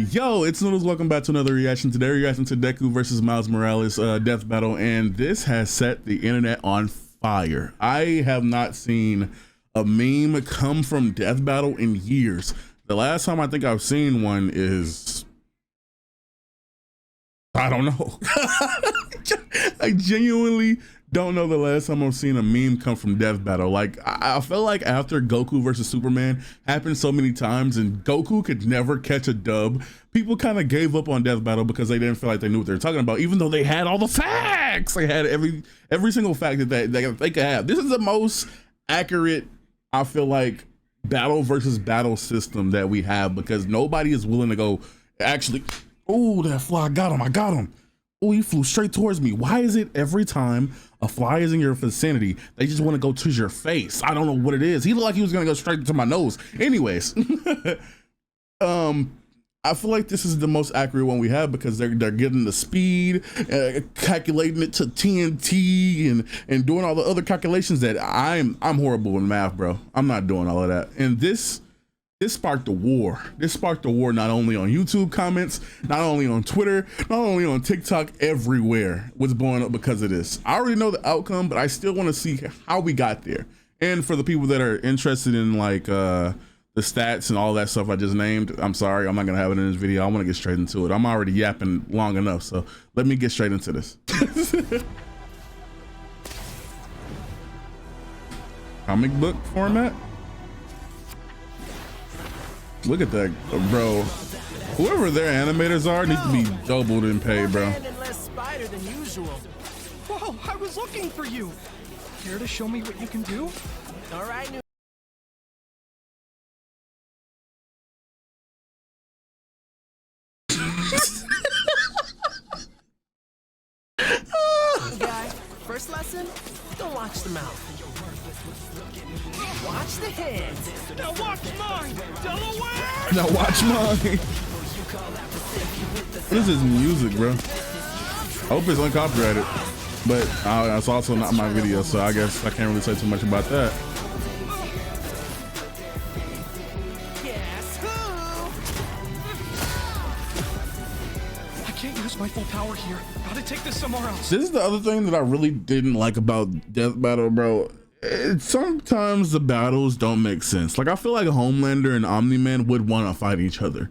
Yo, it's Noodles. Welcome back to another reaction. Today, reaction to Deku versus Miles Morales death battle, and this has set the internet on fire. I have not seen a meme come from death battle in years. The last time I think I've seen one is, I don't know. I genuinely don't know the last time I've seen a meme come from death battle. Like, I felt like after Goku versus Superman happened so many times and Goku could never catch a dub, people kind of gave up on death battle because they didn't feel like they knew what they were talking about, even though they had all the facts. They had every single fact that they could have. This is the most accurate, I feel like, battle versus battle system that we have, because nobody is willing to go, actually, oh, that fly, I got him. Oh, he flew straight towards me. Why is it every time a fly is in your vicinity, they just want to go to your face? I don't know what it is. He looked like he was gonna go straight to my nose. Anyways, I feel like this is the most accurate one we have, because they're getting the speed, calculating it to TNT, and doing all the other calculations that I'm horrible in math, bro. I'm not doing all of that. And this sparked a war. This sparked a war not only on YouTube comments, not only on Twitter, not only on TikTok, everywhere was blowing up because of this. I already know the outcome, but I still want to see how we got there. And for the people that are interested in like the stats and all that stuff I just named, I'm sorry, I'm not gonna have it in this video. I want to get straight into it. I'm already yapping long enough, so let me get straight into this. Comic book format. Look at that, bro. Whoever their animators are needs to be doubled in pay, bro. Whoa, I was looking for you. Care to show me what you can do? All right. Guy, first lesson, don't watch the mouth. Watch the hands. Now watch mine, Delaware! Now watch mine. What is this music, bro? I hope it's uncopyrighted, but it's also not my video, so I guess I can't really say too much about that. Guess who? I can't use my full power here. Gotta take this somewhere else. This is the other thing that I really didn't like about death battle, bro. Sometimes the battles don't make sense. Like, I feel like Homelander and Omni-Man would want to fight each other.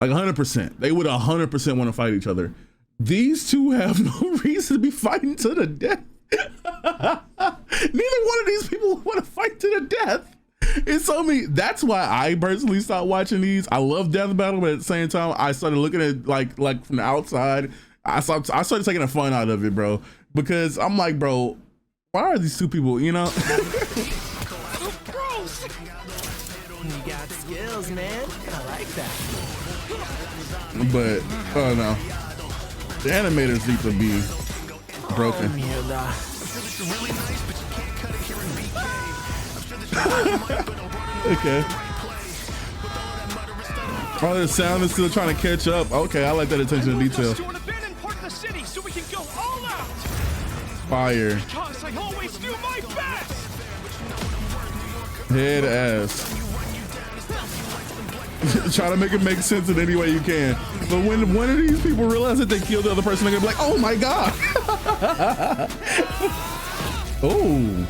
Like 100%. They would 100% want to fight each other. These two have no reason to be fighting to the death. Neither one of these people want to fight to the death. It's so me. That's why I personally stopped watching these. I love death battle, but at the same time, I started looking at like from the outside. I started taking the fun out of it, bro, because I'm like, bro, why are these two people, you know? Gross! You got skills, man. I like that. But oh no, the animators need to be broken. Okay. Oh, the sound is still trying to catch up. Okay, I like that attention to detail. Fire. Because I always do my best. Head ass. Try to make it make sense in any way you can. But when one of these people realize that they killed the other person, they're gonna be like, oh my god. Oh.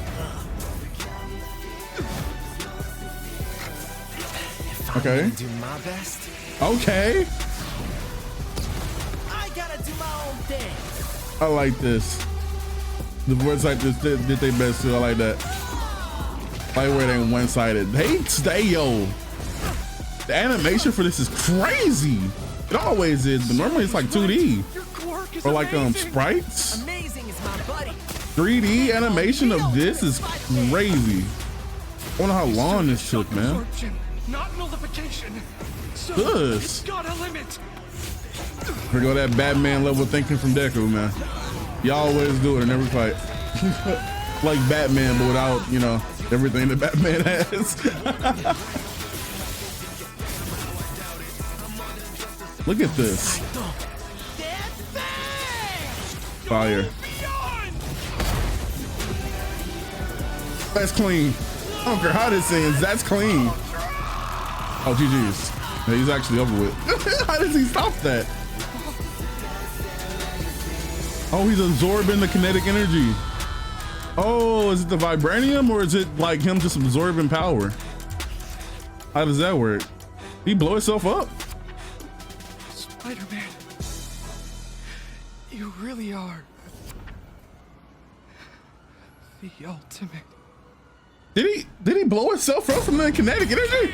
Okay. Do my best. Okay. I gotta do my own thing. I like this. The voice actors did their best too. I like that. I like where they one-sided. Hey, stay, yo. The animation for this is crazy. It always is, but normally it's like 2D or like sprites. Amazing is my buddy. 3D animation of this is crazy. I wonder how long this took, man. Not nullification. So This. got a limit. Here go that Batman level thinking from Deku, man. Y'all always do it in every fight. Like Batman, but without, you know, everything that Batman has. Look at this. Fire. That's clean. I don't care how this ends. That's clean. Oh, GG's. He's actually over with. How does he stop that? Oh, he's absorbing the kinetic energy. Oh, is it the vibranium or is it like him just absorbing power? How does that work? He blow himself up? Spider-Man, you really are the ultimate. Did he blow himself up from the kinetic energy?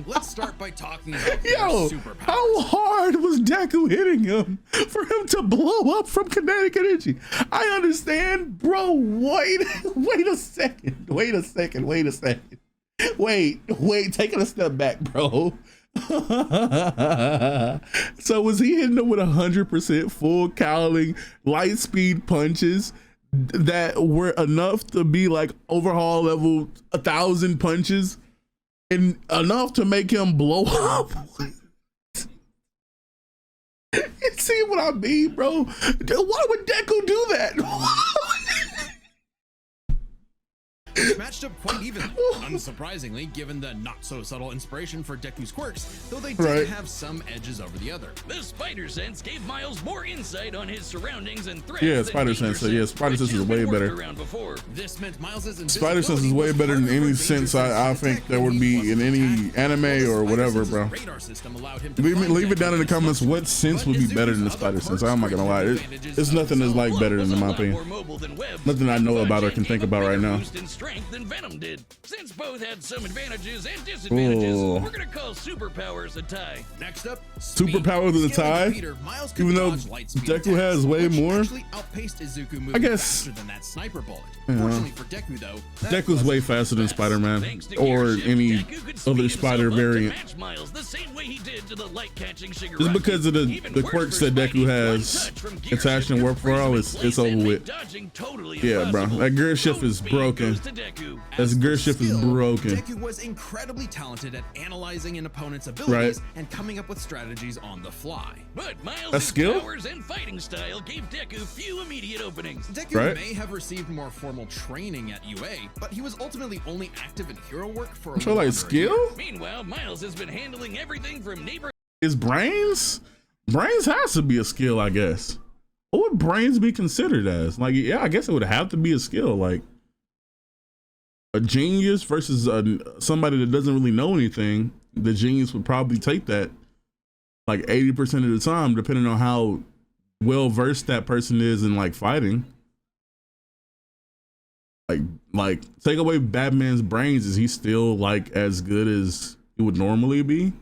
Let's start by talking about Yo, superpowers. how hard was Deku hitting him for him to blow up from kinetic energy? I understand, bro. Wait a second. Wait, taking a step back, bro. So was he hitting him with 100% full cowling, light speed punches that were enough to be like overhaul level 1,000 punches and enough to make him blow up? You see what I mean, bro? Why would Deku do that? Matched up quite evenly, unsurprisingly, given the not-so-subtle inspiration for Deku's quirks, though they did have some edges over the other. The spider sense gave Miles more insight on his surroundings and threats. Yeah, spider sense. So yeah, spider sense is way better. This meant Miles's Spider sense is way better than any sense I think there would be in any anime or whatever, bro. Leave it down in the comments what sense would be better than the spider sense. I'm not gonna lie, it's nothing that's like better in my opinion. Nothing I know about or can think about right now. Than Venom did. Since both had some advantages and disadvantages, Ooh. we're gonna call superpowers a tie. Next up, Superpowers is a tie? Even though Deku has way more? I guess. Than that sniper bullet. Yeah. Fortunately for Deku, though, Deku's way faster than Spider-Man or any other spider variant. Just because of the quirks that Deku has attached and work for all, it's over with. Yeah, bro, that gear shift is broken. That gear shift is broken. Deku was incredibly talented at analyzing an opponent's abilities and coming up with strategies on the fly. But Miles' powers and fighting style gave Deku few immediate openings. Deku may have received more formal training at UA, but he was ultimately only active in hero work for a So like skill? Meanwhile, Miles has been handling everything from neighbor. His brains? Brains has to be a skill, I guess. What would brains be considered as? Like, yeah, I guess it would have to be a skill. Like a genius versus somebody that doesn't really know anything. The genius would probably take that like 80% of the time, depending on how well versed that person is in like fighting. Like take away Batman's brains, is he still like as good as he would normally be?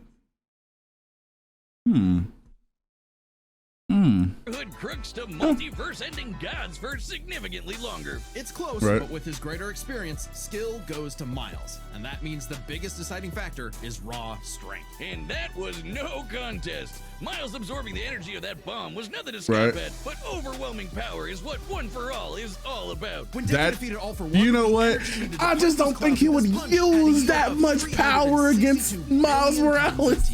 Hood crooks to multiverse-ending gods for significantly longer. It's close, but with his greater experience, skill goes to Miles, and that means the biggest deciding factor is raw strength. And that was no contest. Miles absorbing the energy of that bomb was nothing to scoff at, but overwhelming power is what One for All is all about. When Deku defeated All for One, you know what? I just don't think he would use that much power against Miles Morales.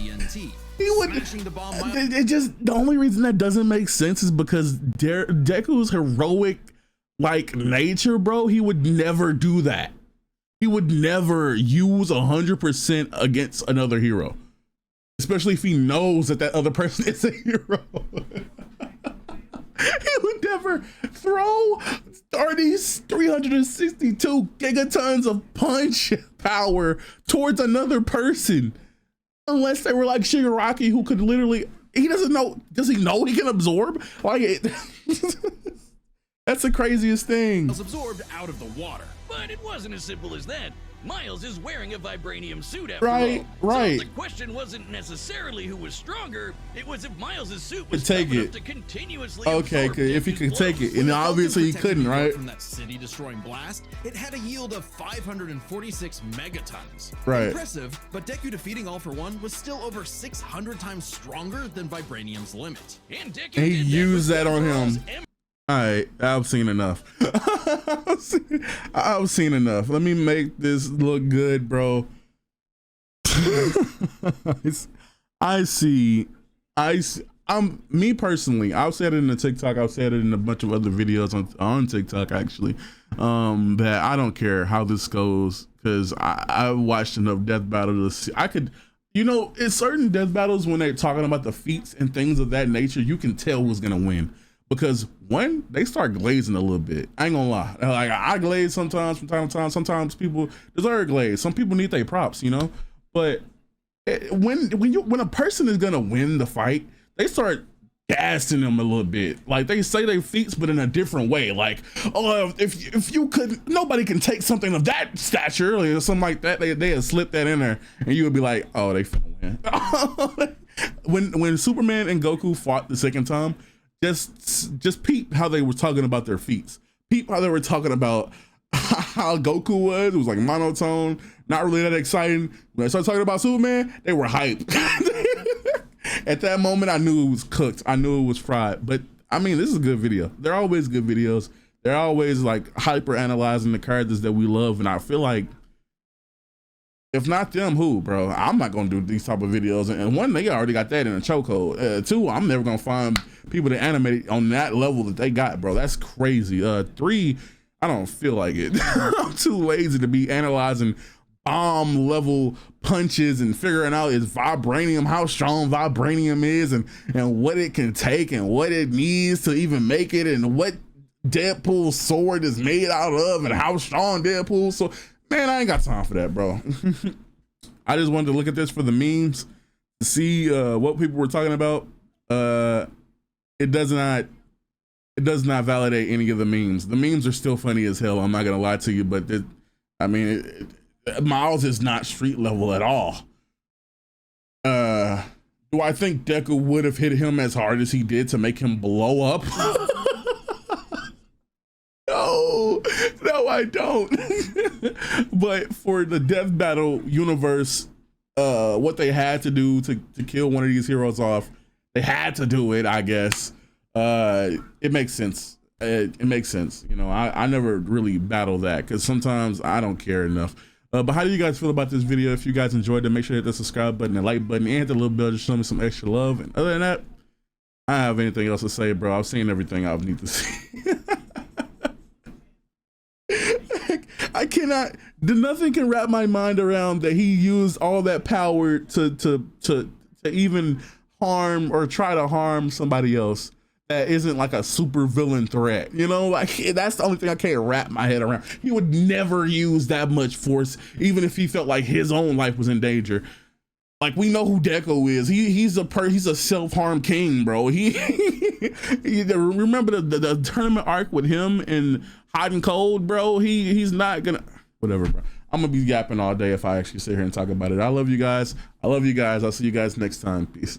He would. It just, the only reason that doesn't make sense is because Deku's heroic like nature, bro. He would never do that. He would never use 100% against another hero, especially if he knows that other person is a hero. He would never throw 362 gigatons of punch power towards another person. Unless they were like Shigaraki, who could literally, he doesn't know, does he know he can absorb? Like, that's the craziest thing. Was absorbed out of the water. But it wasn't as simple as that. Miles is wearing a vibranium suit after all. So the question wasn't necessarily who was stronger, it was if Miles' suit was tough enough to continuously absorb if he could take it, and When obviously he couldn't, right? From that city-destroying blast, it had a yield of 546 megatons. Right. Impressive, but Deku defeating All for One was still over 600 times stronger than vibranium's limit. And Deku he used that on him. All right, I've seen enough. I've seen enough. Let me make this look good, bro. I Me personally, I've said it in the TikTok, I've said it in a bunch of other videos on TikTok actually, that I don't care how this goes, because I watched enough death battles to see, I could, you know, in certain death battles when they're talking about the feats and things of that nature, you can tell who's gonna win. Because one, they start glazing a little bit. I ain't gonna lie. Like, I glaze sometimes from time to time. Sometimes people deserve glaze. Some people need their props, you know. But when a person is gonna win the fight, they start gassing them a little bit. Like, they say their feats, but in a different way. Like, oh, if you could, nobody can take something of that stature or something like that. They had slipped that in there, and you would be like, oh, they finna win. When Superman and Goku fought the second time, just peep how they were talking about their feats. Peep how they were talking about how Goku was. It was like monotone, not really that exciting. When they started talking about Superman, they were hyped. At that moment, I knew it was cooked. I knew it was fried. But I mean, this is a good video. They're always good videos. They're always like hyper analyzing the characters that we love. And I feel like, if not them, who, bro? I'm not gonna do these type of videos. And one, they already got that in a chokehold. Two, I'm never gonna find people to animate it on that level that they got, bro. That's crazy. Three, I don't feel like it. I'm too lazy to be analyzing bomb level punches and figuring out its vibranium, how strong vibranium is, and what it can take and what it needs to even make it, and what Deadpool's sword is made out of, and how strong Deadpool's sword. Man, I ain't got time for that, bro. I just wanted to look at this for the memes, to see what people were talking about. It does not validate any of the memes. The memes are still funny as hell. I'm not gonna lie to you, but Miles is not street level at all. Do I think Deku would have hit him as hard as he did to make him blow up? No, I don't. But for the death battle universe, what they had to do to kill one of these heroes off, they had to do it, I guess. It makes sense. It makes sense. You know, I never really battle that, because sometimes I don't care enough. But how do you guys feel about this video? If you guys enjoyed it, make sure to hit the subscribe button and like button, and hit the little bell to show me some extra love. And other than that, I don't have anything else to say, bro. I've seen everything I need to see. I cannot, nothing can wrap my mind around that he used all that power to even harm or try to harm somebody else that isn't like a super villain threat. You know, like, that's the only thing I can't wrap my head around. He would never use that much force, even if he felt like his own life was in danger. Like, we know who Deku is. He's a self-harm king, bro. Remember the tournament arc with him and Hot and Cold, bro? He's not gonna, whatever, bro. I'm gonna be yapping all day if I actually sit here and talk about it. I love you guys. I'll see you guys next time. Peace.